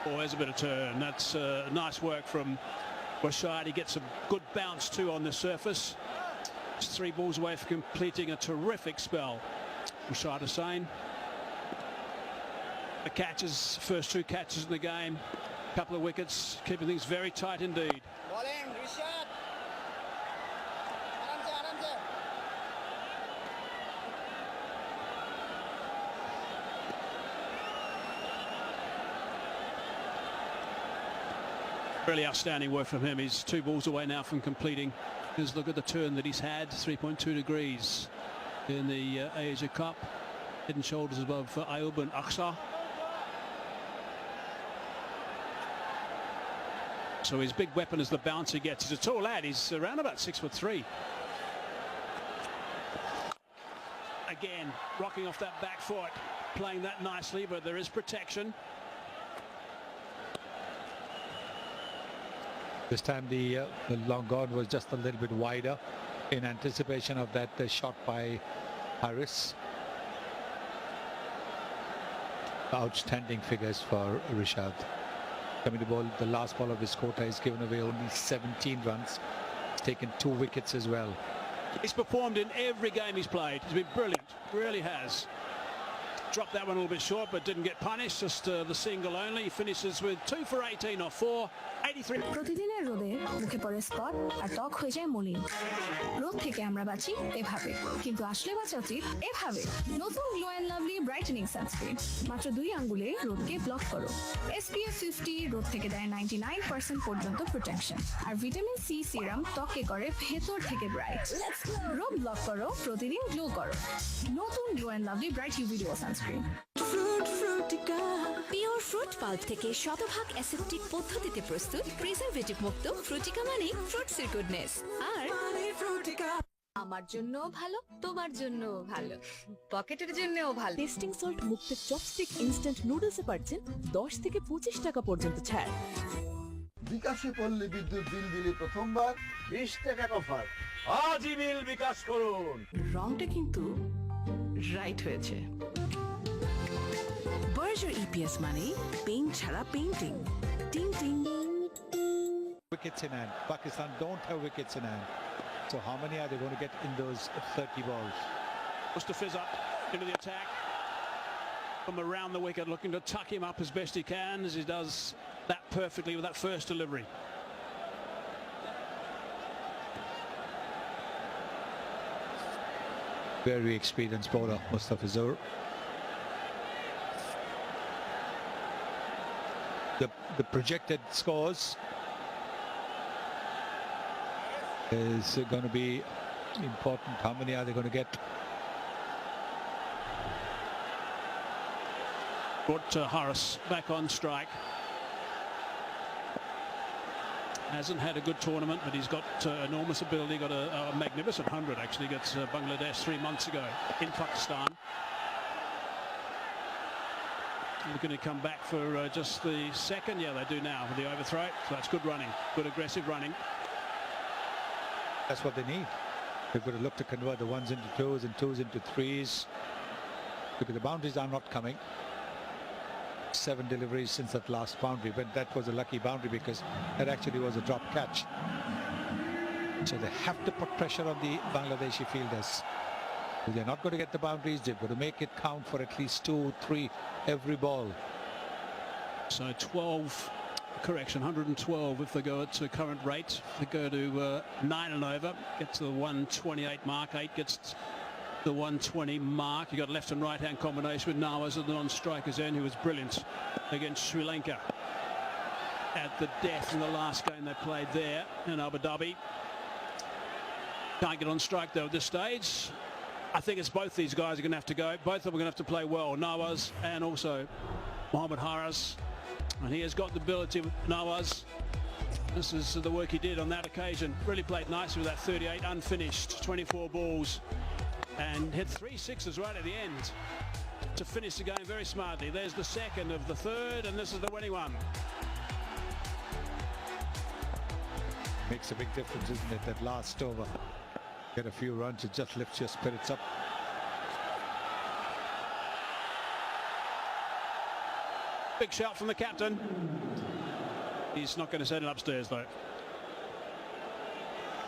Oh, there's a bit of turn. That's nice work from Rashad. He gets a good bounce too on the surface. It's 3 balls away from completing a terrific spell. Rashad Hussain. The catches, first 2 catches in the game, couple of wickets, keeping things very tight indeed. Bowling, Rashad. Really outstanding work from him. He's 2 balls away now from completing. Just look at the turn that he's had, 3.2 degrees in the Asia Cup. Head and shoulders above Ayub and Aksa. So his big weapon is the bounce he gets. He's a tall lad. He's around about 6'3". Again, rocking off that back foot, playing that nicely, but there is protection. This time the long on was just a little bit wider in anticipation of that shot by Harris. Outstanding figures for Rashad. Coming to bowl, the last ball of his quota is given away only 17 runs. He's taken 2 wickets as well. He's performed in every game he's played. He's been brilliant, really has. Dropped that one a little bit short, but didn't get punished. Just the single only. He finishes with 2 for 18 off 4, 83. প্রতিদিনের রোদে মুখে পড়ে spot আর ত্বক হয়ে যায় মলিন। রোদ থেকে আমরা বাঁচি এভাবে, কিন্তু আসলে বাঁচা উচিত এভাবে। নতুন Glow and Lovely brightening sunscreen, মাত্র 2 আঙ্গুলে রোদকে ব্লক করো। SPF 50 রোদ থেকে দেয় 99% পর্যন্ত প্রোটেকশন, আর ভিটামিন সি সিরাম ত্বককে করে ভেতর থেকে ব্রাইট। রোদ ব্লক করো, প্রতিদিন গ্লো করো। নতুন Glow and Lovely bright UV duo sunscreen. Pure fruit pulp থেকে শতভাগ অ্যাসেপ্টিক পদ্ধতিতে প্রস্তুত প্রিজারভেটিভ মুক্ত ফ্রুটিকা মানে ফ্রুটসের গুডনেস। আর আমার জন্য ভালো, তোমার জন্য ভালো, পকেটের জন্যও ভালো। টেস্টিং সল্ট মুক্ত চপস্টিক ইনস্ট্যান্ট নুডলসে পাচ্ছেন 10 থেকে 25 টাকা পর্যন্ত ছাড়। বিকাশে পল্লী বিদ্যুৎ বিল দিলে প্রথমবার 20 টাকা অফার। আজই বিল বিকাশ করুন। রংটা কিন্তু রাইট হয়েছে। Berger EPS মানে পেইন্ট ছাড়া পেইন্টিং। টিং টিং। Wickets in hand. Pakistan don't have wickets in hand. So how many are they going to get in those 30 balls? Wants to fizz up into the attack from around the wicket, looking to tuck him up as best he can, as he does that perfectly with that first delivery. Very experienced bowler, Mustafizur. The projected scores is going to be important. How many are they going to get? Brought Harris back on strike. Hasn't had a good tournament, but he's got enormous ability. Got a magnificent 100 actually against Bangladesh 3 months ago in Pakistan. Looking to come back for just the second. Yeah, they do now with the overthrow. So that's good running, good aggressive running. That's what they need. They've got to look to convert the 1s into 2s and 2s into 3s, because the boundaries are not coming. 7 deliveries since that last boundary, but that was a lucky boundary because that actually was a drop catch. So they have to put pressure on the Bangladeshi fielders. If they're not going to get the boundaries, they've got to make it count for at least 2, 3 every ball. So 12, correction, 112 if they go at current rate. If they go to 9 and over, get to the 128 mark. 8 gets the 120 mark. You got left and right hand combination with Nawaz at the non-strikers end, who was brilliant against Sri Lanka at the death in the last game they played there in Abu Dhabi. Can't get on strike though at this stage. I think it's both these guys are going to have to go. Both of them are going to have to play well, Nawaz and also Mohammad Harris. And he has got the ability with Nawaz. This is the work he did on that occasion. Really played nicely with that 38 unfinished, 24 balls, and hit 3 sixes right at the end to finish the game very smartly. There's the second of the third, and this is the winning one. Makes a big difference, isn't it, that last over? Get a few runs, it just lifts your spirits up. Big shout from the captain. He's not going to send it upstairs though.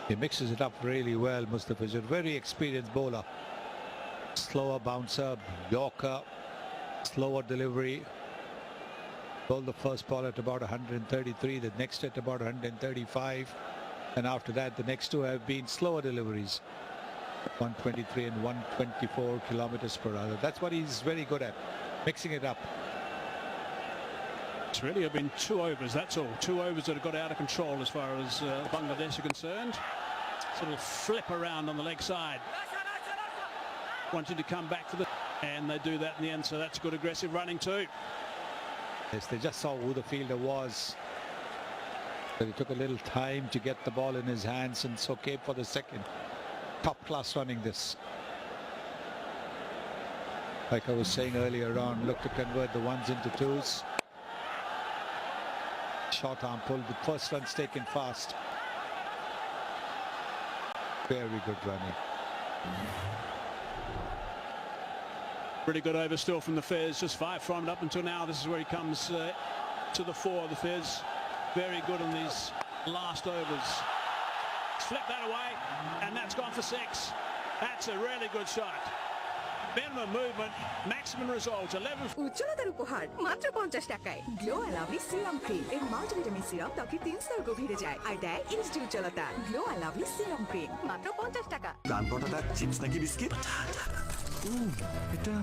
He mixes it up really well, Mustafa. He's a very experienced bowler. Slower bouncer, Yorker, slower delivery. Bowled the first ball at about 133, the next at about 135. And after that, the next two have been slower deliveries. 123 and 124 kilometers per hour. That's what he's very good at, mixing it up. It's really been 2 overs, that's all. 2 overs that have got out of control as far as Bangladesh are concerned. Sort of flip around on the leg side. Wanting to come back for the... And they do that in the end, so that's good aggressive running too. Yes, they just saw who the fielder was. But it took a little time to get the ball in his hands, and so came for the second. Top class running this. Like I was saying earlier on, look to convert the ones into twos. Short arm pull, the first run's taken fast. Very good running. Pretty good over still from the Fizz, just 5 from it up until now. This is where he comes to the fore, the Fizz. Very good on these last overs. Flip that away, and that's gone for 6. That's a really good shot. Minimum movement, maximum result, 11. উজ্জ্বলতার উপহার মাত্র 50 টাকায় glow lovely serum cream এর multivitamin serum ত্বকে 3 স্তর গভীরে যায় আর দেয় instant উজ্জ্বলতা গ্লো লাভলি সিরাম ক্রিম মাত্র 50 টাকা প্রাণ পটাটা চিপস নাকি বিস্কিট এটা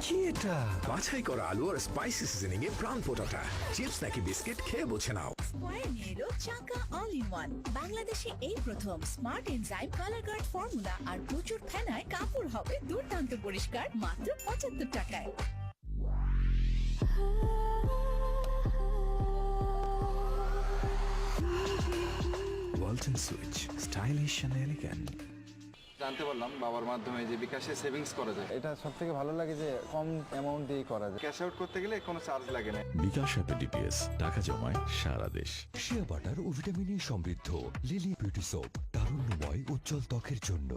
কি এটা বাছাই করা আলু আর স্পাইসি সিজনিং এ প্রাণ পটাটা চিপস নাকি বিস্কিট খেয়ে বোঝে নাও স্কয়ার নিয়ে এলো চাকা অল ইন ওয়ান বাংলাদেশে এই প্রথম smart enzyme colour guard formula আর প্রচুর ফেনায় কাপড় হবে দুর্দান্ত পরিষ্কার মাত্র 75 টাকায় Walton switch stylish and elegant জানতে পারলাম বাবার মাধ্যমে যে বিকাশে সেভিংস করা যায়। এটা সবথেকে ভালো লাগে যে কম অ্যামাউন্ট দিয়ে করা যায়। ক্যাশ আউট করতে গেলে কোনো চার্জ লাগে না। বিকাশ অ্যাপে ডিপিএস টাকা জমায় সারা দেশ। শিয়া বাটার ও ভিটামিনে সমৃদ্ধ লিলি বিউটি সোপ তারুণ্যময় উজ্জ্বল ত্বকের জন্য।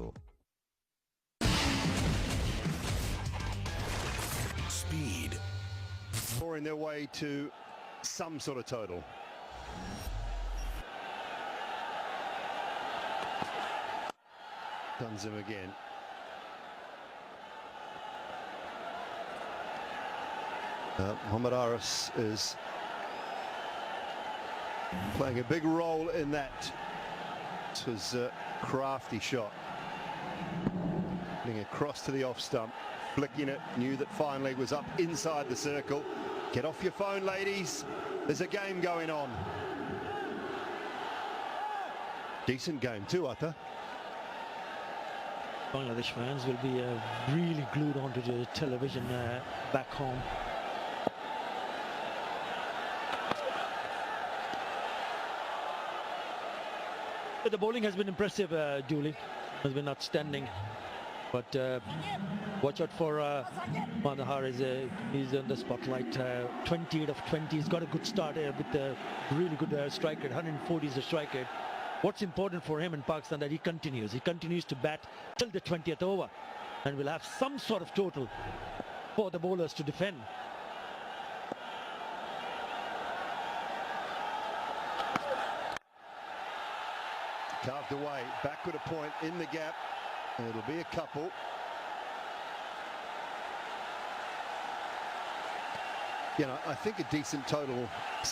Speed. Pouring their way to some sort of total. Duns him again. Mohamed Aris is playing a big role in that. It was a crafty shot. Getting across to the off stump, flicking it, knew that finally was up inside the circle. Get off your phone, ladies. There's a game going on. Decent game too, Atta. Bangladesh fans will be really glued onto the television back home. But the bowling has been impressive, Julie. Has been outstanding. But watch out for Mandahar. He's in the spotlight. 28 of 20. He's got a good start with a really good strike rate. 140 is the strike rate. What's important for him in Pakistan that he continues to bat till the 20th over and will have some sort of total for the bowlers to defend. Carved away, backward a point in the gap. It'll be a couple. You know, I think a decent total,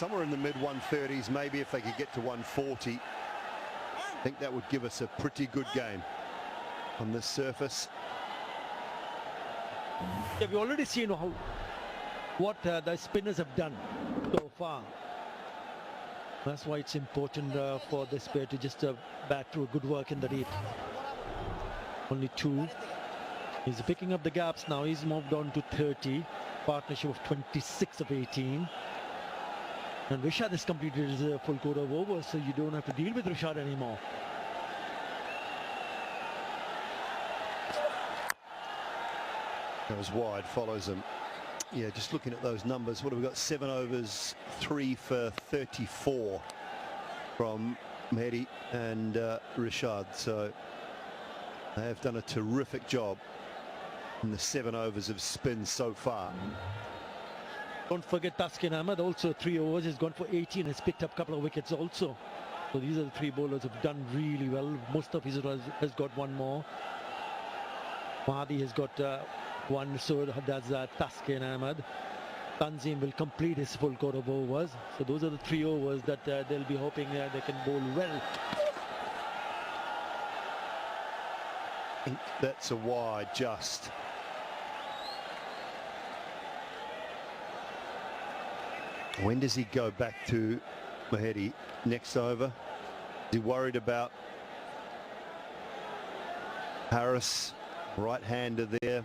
somewhere in the mid 130s, maybe if they could get to 140. I think that would give us a pretty good game on this surface. Yeah, we've already seen what the spinners have done so far. That's why it's important for this pair to just bat through good work in the deep. Only 2. He's picking up the gaps now. He's moved on to 30. Partnership of 26 of 18. And Rishad has completed his full quota of overs, so you don't have to deal with Rishad anymore. That was wide, follows him. Yeah, just looking at those numbers, what have we got? 7 overs, 3 for 34 from Mehdi and Rishad. So they have done a terrific job in the 7 overs of spin so far. Don't forget Taskin Ahmed, also 3 overs, he's gone for 18, has picked up a couple of wickets also. So these are the 3 bowlers who have done really well. Mustafizur has got 1 more. Mahdi has got 1, so does Taskin Ahmed. Tanzim will complete his full court of overs. So those are the 3 overs that they'll be hoping they can bowl well. I think that's a wide just. When does he go back to Mahedi? Next over? Is he worried about Harris, right-hander there?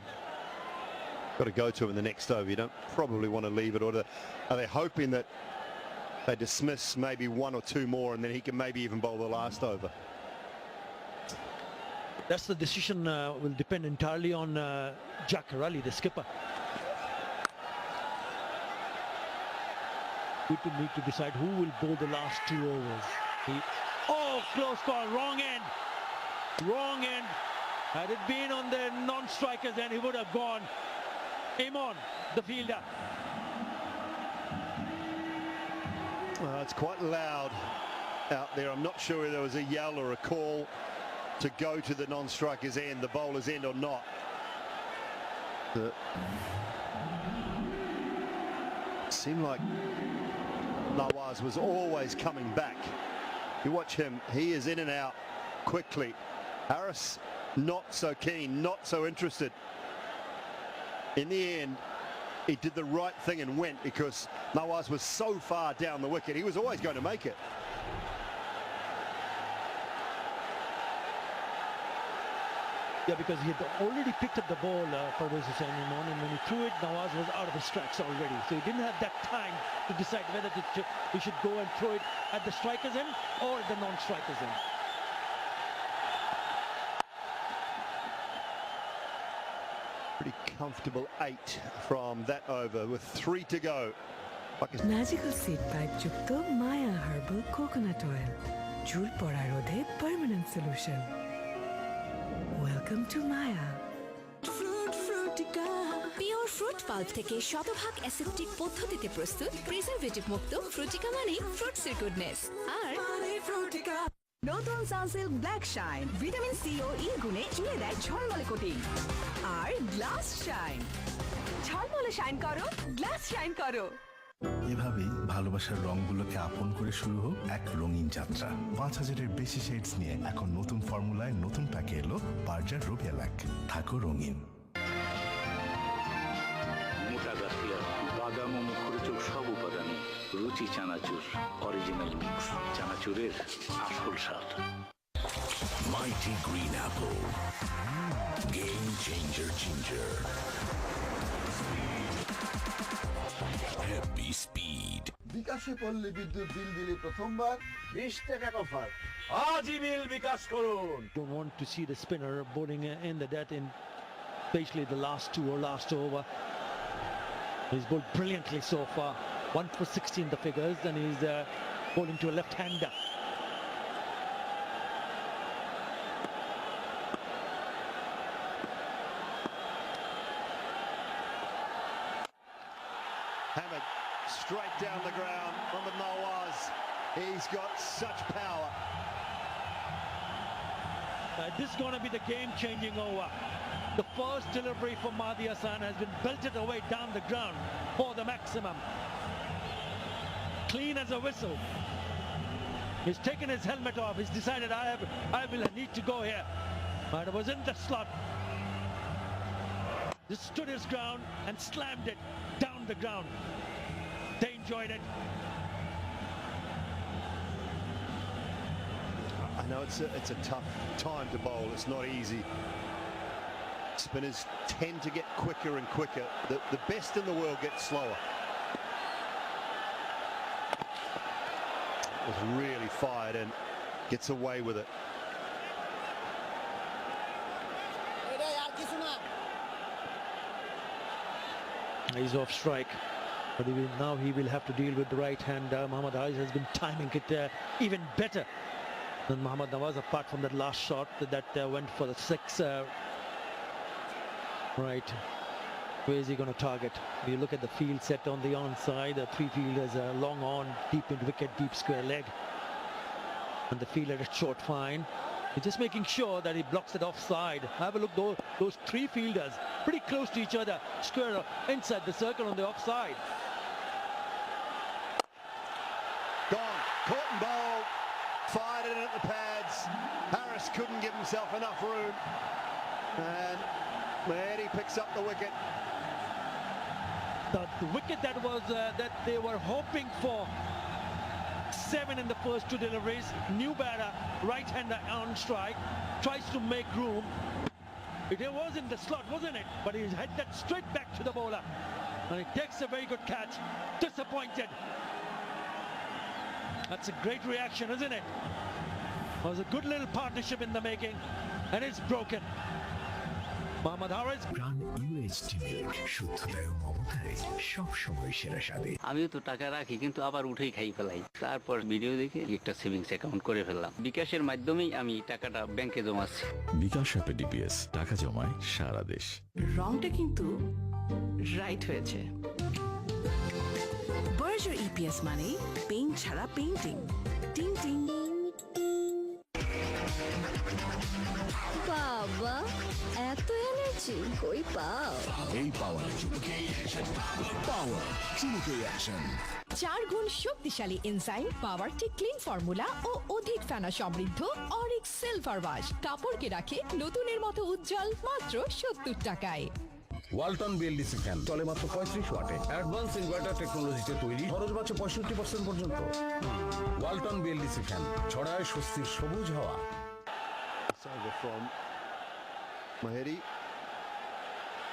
Got to go to him in the next over. You don't probably want to leave it. Or are they hoping that they dismiss maybe 1 or 2 more and then he can maybe even bowl the last over? That's the decision will depend entirely on Jakar Ali, the skipper. People need to decide who will bowl the last 2 overs. Oh, close call, wrong end. Wrong end. Had it been on the non-strikers, then he would have gone. Imon, the fielder. It's quite loud out there. I'm not sure if there was a yell or a call to go to the non-striker's end, the bowler's end or not. It seemed like Nawaz was always coming back. You watch him, he is in and out quickly. Harris not so keen, not so interested. In the end, he did the right thing and went because Nawaz was so far down the wicket. He was always going to make it. Yeah, because he had already picked up the ball for Hussain Imon, and when he threw it, Nawaz was out of his tracks already. So he didn't have that time to decide whether he should go and throw it at the striker's end or at the non-striker's end. Pretty comfortable 8 from that over with 3 to go. Magical seed pipe যুক্ত Maya Herbal Coconut Oil. চুল পড়া রোধে permanent solution. Welcome to Maya. Pure fruit pulp থেকে শতভাগ aseptic পদ্ধতিতে প্রস্তুত preservative মুক্ত ফ্রুটিকা মানে ফ্রুটসের গুডনেস। আর নতুন Sunsilk black shine vitamin C ও ই গুণে চুয়ে দেয় ঝলমলে কোটিং। আর গ্লাস শাইন, ঝলমলে শাইন করো, গ্লাস শাইন করো। এভাবেই ভালোবাসার রংগুলোকে আপন করে শুরু হোক এক রঙিন যাত্রা। 5000-এর বেশি শেডস নিয়ে এখন নতুন ফর্মুলায় নতুন প্যাকে এলো বার্জার রুবিয়া ল্যাক। থাকো রঙিন। মোটা গাঠিয়া বাদাম ও মুখরোচক সব উপাদানে রুচি চানাচুর, অরিজিনাল মিক্স, চানাচুরের আসল স্বাদ। Mighty Green Apple, Game Changer Ginger, Happy Speed. বিকাশে পল্লী বিদ্যুৎ বিল দিলে প্রথমবার 20 টাকা অফার। আজই বিল বিকাশ করুন। Don't want to see the spinner bowling in the death in, especially the last 2 or last over. He's bowled brilliantly so far. 1 for 16 the figures, and he's bowling to a left-hander. Hamid straight down the ground. Mohammad Nawaz, he's got such power. This is going to be the game-changing over. The first delivery for Mahdi Hassan has been belted away down the ground for the maximum. Clean as a whistle. He's taken his helmet off. He's decided I will need to go here. But it was in the slot. Just stood his ground and slammed it down the ground. They enjoyed it. I know it's a tough time to bowl. It's not easy. Spinners tend to get quicker and quicker. The best in the world gets slower. It was really fired and gets away with it. He's off strike, but now he will have to deal with the right hand. Mohammad Haiz has been timing it even better than Mohammad Nawaz, apart from that last shot that went for the 6. Right, Where is he going to target? You look at the field set on the onside. The three fielders are long on, deep into wicket, deep square leg. And the fielder at short fine. He's just making sure that he blocks it offside. Have a look, those three fielders pretty close to each other. Square inside the circle on the offside. Gone. Caught and bowled. Fired it at the pads. Harris couldn't give himself enough room. And Mahedi picks up the wicket. The wicket that was that they were hoping for. 7 in the first 2 deliveries. New batter, right-hander on strike, tries to make room. It was in the slot, wasn't it? But he had that straight back to the bowler. And he takes a very good catch. Disappointed. That's a great reaction, isn't it? It was a good little partnership in the making, and it's broken. Mohammad Haris. আমিও তো টাকা রাখি কিন্তু আবার উঠেই খাই ফেলাই তারপর ভিডিও দেখে একটা সেভিংস অ্যাকাউন্ট করে ফেললাম বিকাশের মাধ্যমেই আমি টাকাটা ব্যাংকে জমাচ্ছি বিকাশ অ্যাপে ডিপিএস টাকা জমায় সারা দেশ রংটা কিন্তু রাইট হয়েছে বার্জার ইপিএস মানে পেইন্ট ছাড়া পেইন্টিং টিং টিং বাবা এত এনার্জি কই পাও এই পাওয়ার পাওয়ার চুমুকে অ্যাকশন 4 গুণ শক্তিশালী এনজাইম পাওয়ার টি ক্লিন ফর্মুলা ও অধিক ফেনা সমৃদ্ধ অরিক্স সিলভার ওয়াশ কাপড়কে রাখে নতুনের মতো উজ্জ্বল মাত্র 70 টাকায় ওয়ালটন বিএলডিসি ফ্যান চলে মাত্র 35 ওয়াটে অ্যাডভান্স ইনভার্টার টেকনোলজিতে তৈরি খরচ বাঁচে 65% পর্যন্ত ওয়ালটন বিএলডিসি ফ্যান ছড়ায় স্বস্তির সবুজ হাওয়া Over from Mahedi.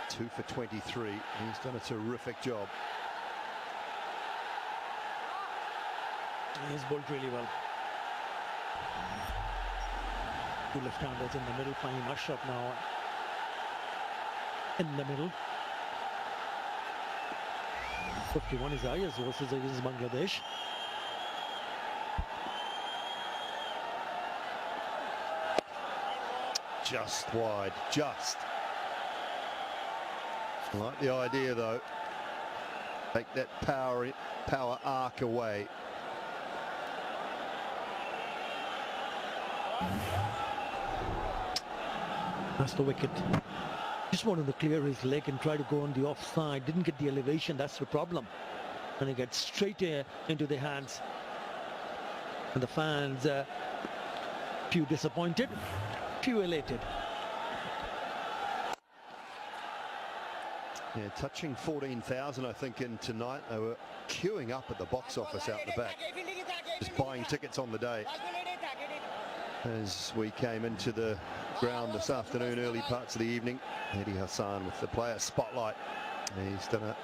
2 for 23. He's done a terrific job. He's bowled really well. 2 left-handers in the middle, finding Ashraf now in the middle. 51 is highest versus against Bangladesh. Just wide, just. Like the idea though. Take that power arc away. That's the wicket. Just wanted to clear his leg and try to go on the offside. Didn't get the elevation, that's the problem. And he gets straight into the hands. And the fans, few disappointed. Elated. Yeah, touching 14,000 I think in tonight. They were queuing up at the box office out the back, just buying tickets on the day. As we came into the ground this afternoon, early parts of the evening, Mehdi Hassan with the player spotlight. He's done a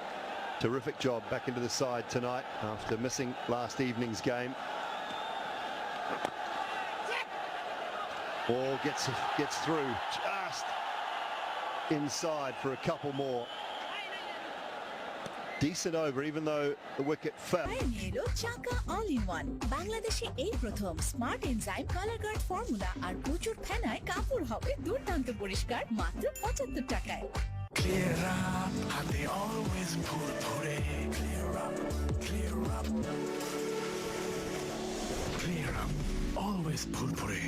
terrific job back into the side tonight after missing last evening's game. Ball gets through just inside for a couple more. Decent over, even though the wicket fell. চাকা all in one বাংলাদেশে এই প্রথম smart enzyme colour guard formula আর প্রচুর ফেনায় কাপড় হবে দুর্দান্ত পরিষ্কার মাত্র 75 টাকায় Clear up, and they always ফুরফুরে Clear up, clear up, clear up, always ফুরফুরে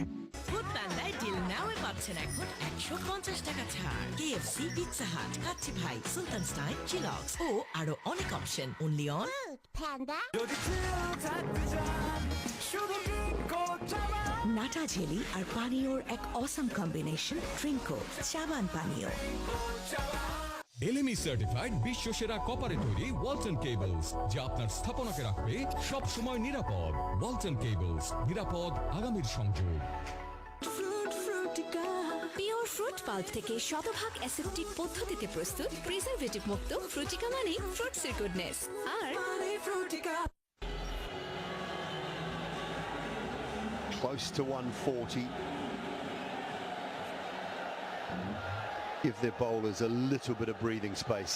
ফুড পান্ডায় ডিল নাওয়ে পাচ্ছেন এখন 150 টাকা ছাড় KFC, পিৎজা হাট, কাচ্চি ভাই, সুলতান স্টাইল, চিলক্স ও আরো অনেক অপশন অনলি অন পান্ডা নাটা ঝেলি আর পানীয়র এক অসাম কম্বিনেশন ট্রিঙ্কো চাবান পানীয় এলএমই সার্টিফাইড বিশ্ব সেরা কপারে তৈরি ওয়ালটন কেবলস যা আপনার স্থাপনাকে রাখবে সব সময় নিরাপদ ওয়ালটন কেবলস নিরাপদ আগামীর সংযোগ পিওর ফ্রুট পাল্প থেকে শতভাগ অ্যাসেপ্টিক পদ্ধতিতে প্রস্তুত প্রিজারভেটিভ মুক্ত ফ্রুটিকা মানে ফ্রুটসের goodness R Close to 140. Give their bowlers a little bit of breathing space.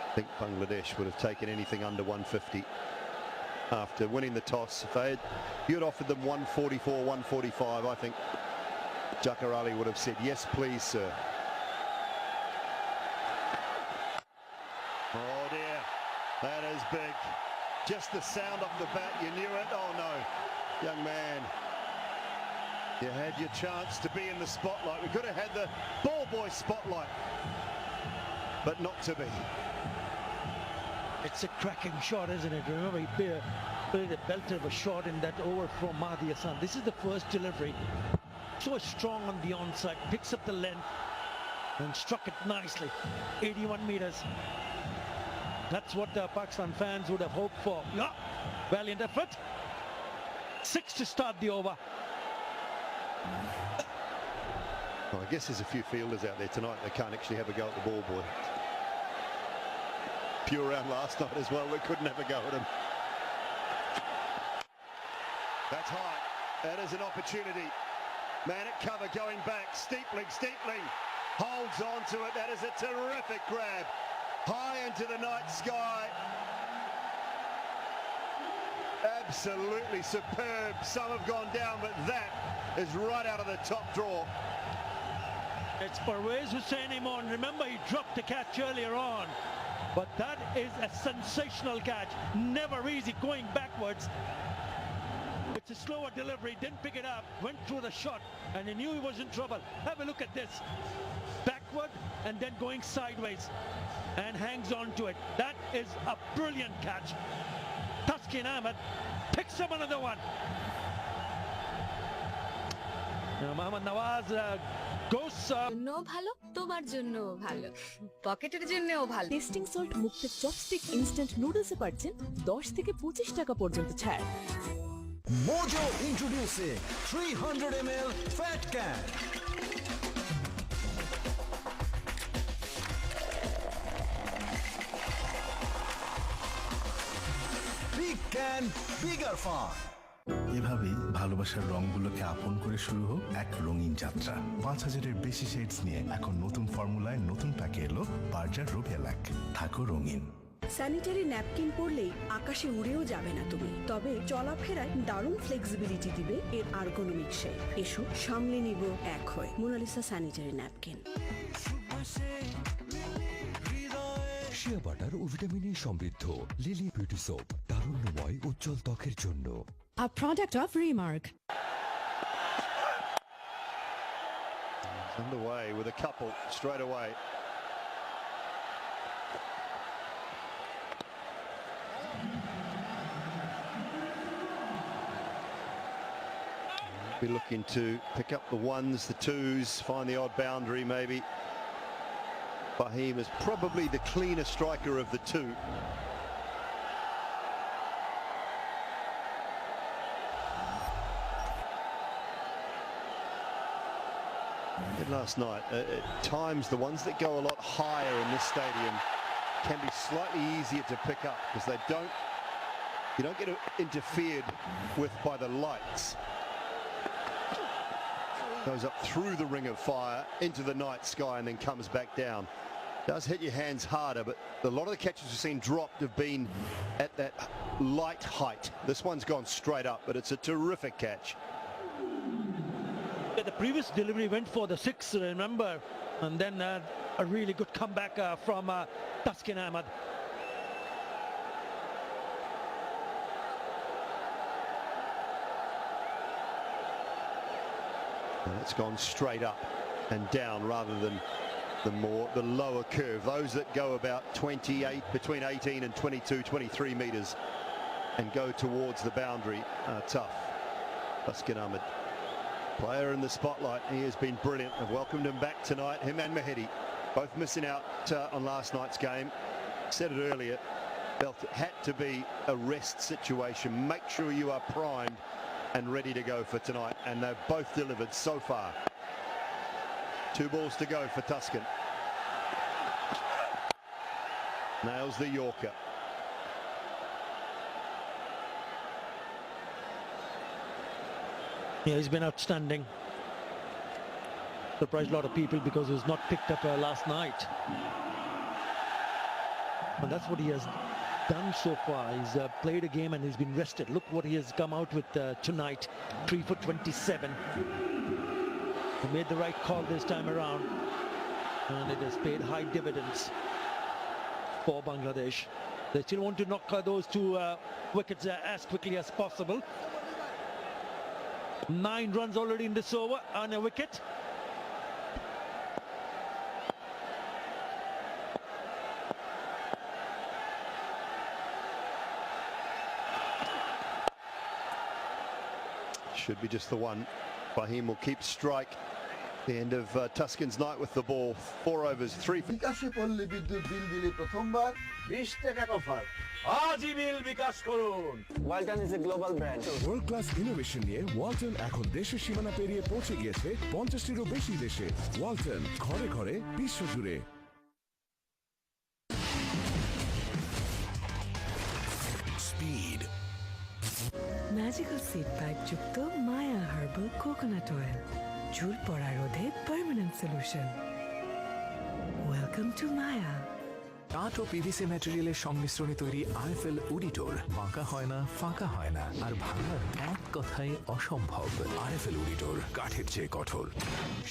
I think Bangladesh would have taken anything under 150 after winning the toss. If you had offered them 144, 145, I think Jakar Ali would have said, yes, please, sir. big. Just the sound off the bat, you knew it. Oh no, young man. You had your chance to be in the spotlight. We could have had the ball boy spotlight, but not to be. It's a cracking shot, isn't it? Remember, he played a belter of a shot in that over from Mahdi Hassan. This is the first delivery. So strong on the onside, picks up the length and struck it nicely. 81 meters. That's what the Pakistan fans would have hoped for. Yeah, valiant effort. 6 to start the over. Well, I guess there's a few fielders out there tonight that can't actually have a go at the ball boy. Few around last night as well, we couldn't have a go at him. That's high. That is an opportunity. Man at cover going back. Steepling. Holds on to it. That is a terrific grab. High into the night sky. Absolutely superb. Some have gone down, but that is right out of the top drawer. It's Parvez Hussain Imon. Remember, he dropped the catch earlier on. But that is a sensational catch. Never easy going backwards. It's a slower delivery, didn't pick it up, went through the shot, and he knew he was in trouble. Have a look at this. Backward and then going sideways and hangs on to it. That is a brilliant catch. Taskin Ahmed picks up another one. Mohammad Nawaz goes জন্যও ভালো তোমার জন্যও ভালো পকেটের জন্যও ভালো testing salt মুক্ত chopstick instant নুডলসে পাচ্ছেন 10 থেকে 25 টাকা পর্যন্ত ছাড়। Mojo introducing 300 ml fat can. Big can, bigger fun. এভাবেই ভালোবাসার রংগুলোকে আপন করে শুরু হোক এক রঙিন যাত্রা। 5000-এর বেশি শেডস নিয়ে এখন নতুন ফর্মুলায় নতুন প্যাকে এলো বার্জার রোবিয়া ল্যাক। থাকো রঙিন। স্যানিটারি ন্যাপকিন পরলেই আকাশে উড়েও যাবে না তুমি, তবে চলাফেরায় দারুণ ফ্লেক্সিবিলিটি দিবে এর আর্গোনমিক শেপ। এসো সামলে নিব এক হয়ে Monalisa sanitary napkin. Shea butter ও ভিটামিনে সমৃদ্ধ লিলি বিউটি সোপ, তারুণ্যময় উজ্জ্বল ত্বকের জন্য। A product of Remark. It's underway with a couple straight away. Be looking to pick up the ones, the twos, find the odd boundary maybe. Fahim is probably the cleaner striker of the two. Last night, at times the ones that go a lot higher in this stadium can be slightly easier to pick up because you don't get interfered with by the lights. Goes up through the ring of fire into the night sky and then comes back down. Does hit your hands harder, but a lot of the catches we've seen dropped have been at that light height. This one's gone straight up, but it's a terrific catch. The previous delivery went for the 6, remember, and then a really good comeback from Taskin Ahmed. And it's gone straight up and down rather than the lower curve. Those that go about 28, between 18 and 22, 23 meters and go towards the boundary are tough. Taskin Ahmed, player in the spotlight. He has been brilliant. I've welcomed him back tonight. Him and Mahedi, both missing out on last night's game. Said it earlier, felt it had to be a rest situation. Make sure you are primed and ready to go for tonight. And they've both delivered so far. 2 balls to go for Taskin. Nails the Yorker. Yeah, he's been outstanding. Surprised a lot of people because he was not picked up last night. And that's what he has done so far. He's played a game and he's been rested. Look what he has come out with tonight. 3 for 27. He made the right call this time around. And it has paid high dividends for Bangladesh. They still want to knock those two wickets as quickly as possible. 9 runs already in this over on a wicket. Should be just the one. Fahim will keep strike. The end of Tuscan's night with the ball. 4 overs, 3. বিকাশে পল্লী বিদ্যুৎ বিল দিলে প্রথমবার 20 টাকা offer আজই বিল বিকাশ করুন। Walton is a global brand. World class innovation নিয়ে ওয়ালটন এখন দেশের সীমানা পেরিয়ে পৌঁছে গিয়েছে 50টিরও বেশি দেশে। ওয়ালটন, ঘরে ঘরে বিশ্বজুড়ে। স্পিড ম্যাজিক্যাল সিড পাইপ যুক্ত মায়া হার্বাল কোকোনাট অয়েল, চুল পড়া রোধে পার্মানেন্ট সলিউশন। ওয়েলকাম টু মায়া। কাঠ ও পিভিসি ম্যাটেরিয়ালের সংমিশ্রণে তৈরি আইএফএল উডিটোর বাঁকা হয় না, ফাঁকা হয় না, আর ভাঙার এক কথায় অসম্ভব। আইএফএল উডিটোর, কাঠের চেয়ে কঠোর।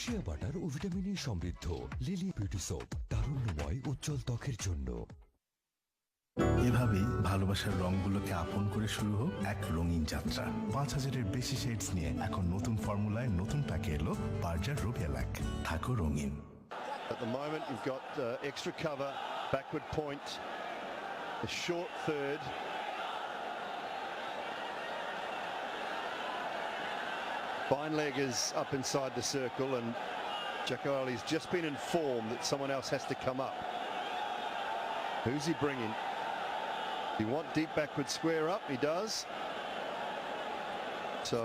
শিয়া বাটার ও ভিটামিনে সমৃদ্ধ লিলি বিউটি সোপ, তারুণ্যময় উজ্জ্বল ত্বকের জন্য। এভাবেই ভালোবাসার রংগুলোকে আপন করে শুরু হোক এক রঙিন যাত্রা। 5000-এর বেশি শেডস নিয়ে এখন নতুন ফর্মুলায় নতুন প্যাকে এলো বার্জার রুবিয়া ল্যাক। থাকো রঙিন। At the moment you've got extra cover, backward point, a short third. Fine leg is up inside the circle and Jacko Ali's just been informed that someone else has to come up. Who's he bringing? Do you want deep backward square up? He does. So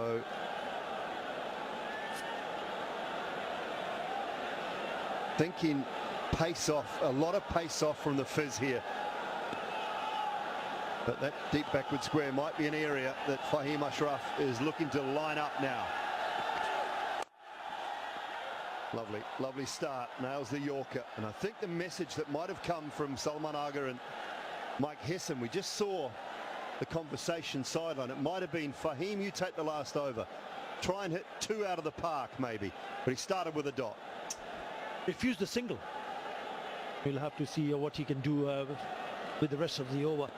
thinking pace off, a lot of pace off from the fizz here. But that deep backward square might be an area that Fahim Ashraf is looking to line up now. Lovely, lovely start. Nails the Yorker. And I think the message that might have come from Salman Agha and Mike Hesson, we just saw the conversation sideline. It might have been, Fahim, you take the last over. Try and hit 2 out of the park, maybe. But he started with a dot. Refused the single. We'll have to see what he can do with the rest of the over.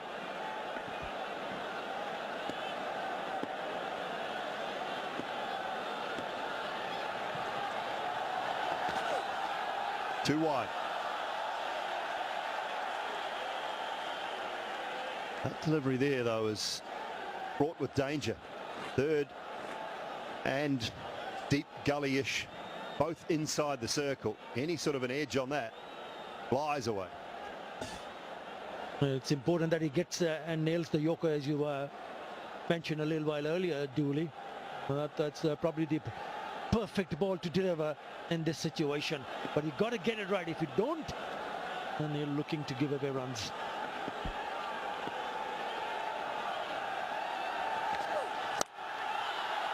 Too wide. That delivery there, though, is fraught with danger. Third and deep gully-ish, both inside the circle. Any sort of an edge on that flies away. It's important that he gets and nails the Yorker, as you mentioned a little while earlier, Dooley. That's probably the perfect ball to deliver in this situation. But you got to get it right. If you don't, then you're looking to give away runs.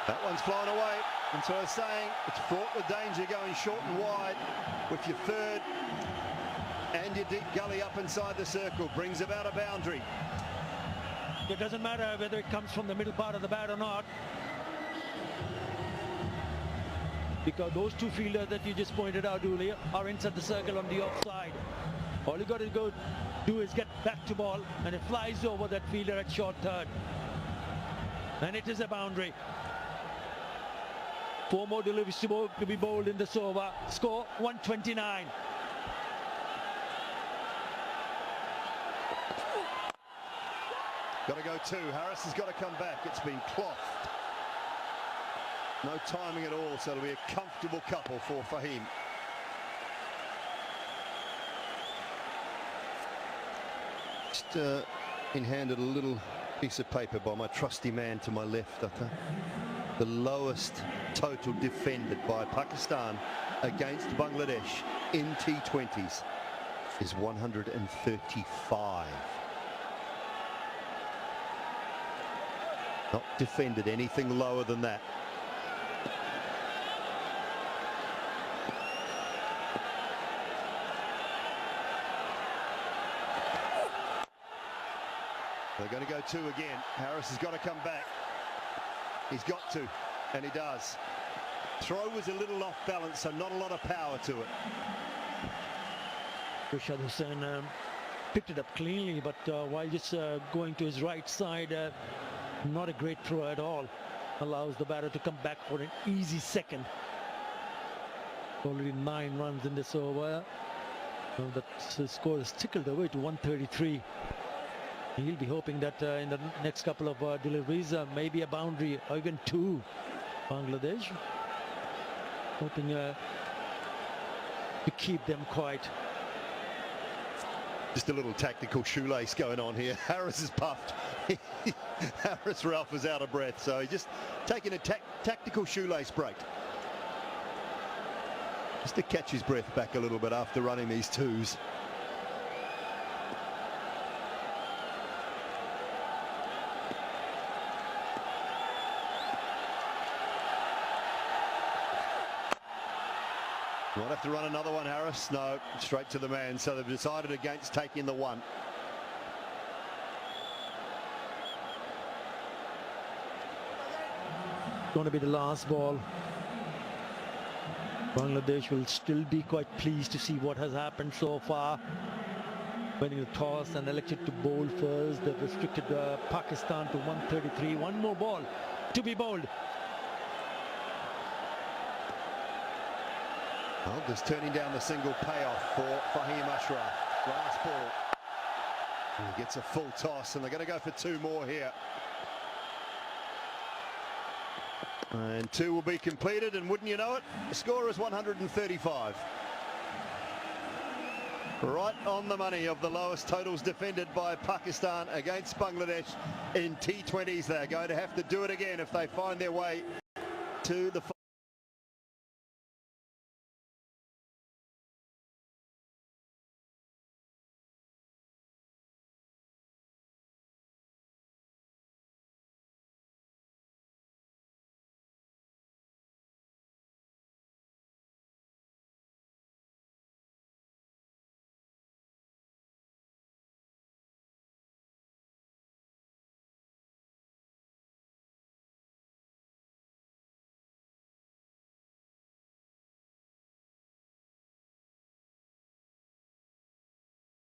That one's flown away. And so I was saying, it's fraught with danger going short and wide with your third and your deep gully up inside the circle. Brings about a boundary. It doesn't matter whether it comes from the middle part of the bat or not, because those two fielders that you just pointed out, Dooley, are inside the circle on the offside. All you got to do is get back to ball, and it flies over that fielder at short third. And it is a boundary. 4 more deliveries to be bowled in this over. Score 129. Got to go 2. Harris has got to come back. It's been clothed. No timing at all, so it'll be a comfortable couple for Fahim. Just in-handed a little piece of paper by my trusty man to my left, Atta. The lowest total defended by Pakistan against Bangladesh in T20s is 135. Not defended anything lower than that. They're going to go 2 again. Harris has got to come back. He's got to, and he does. Throw was a little off balance, so not a lot of power to it. Rishad Hussain picked it up cleanly, but while just going to his right side, not a great throw at all. Allows the batter to come back for an easy second. Already 9 runs in this over. The score is tickled away to 133. He'll be hoping that in the next couple of deliveries, maybe a boundary or even 2. Bangladesh hoping to keep them quiet. Just a little tactical shoelace going on here. Harris is puffed. Harris Ralph is out of breath, so he's just taking a tactical shoelace break. Just to catch his breath back a little bit after running these 2s. Might have to run another one, Harris. No, straight to the man. So they've decided against taking the 1. Going to be the last ball. Bangladesh will still be quite pleased to see what has happened so far. Winning the toss and elected to bowl first. They've restricted Pakistan to 133. One more ball to be bowled. Well, just turning down the single payoff for Fahim Ashraf. Last ball. And he gets a full toss, and they're going to go for 2 more here. And 2 will be completed, and wouldn't you know it, the score is 135. Right on the money of the lowest totals defended by Pakistan against Bangladesh in T20s. They're going to have to do it again if they find their way to the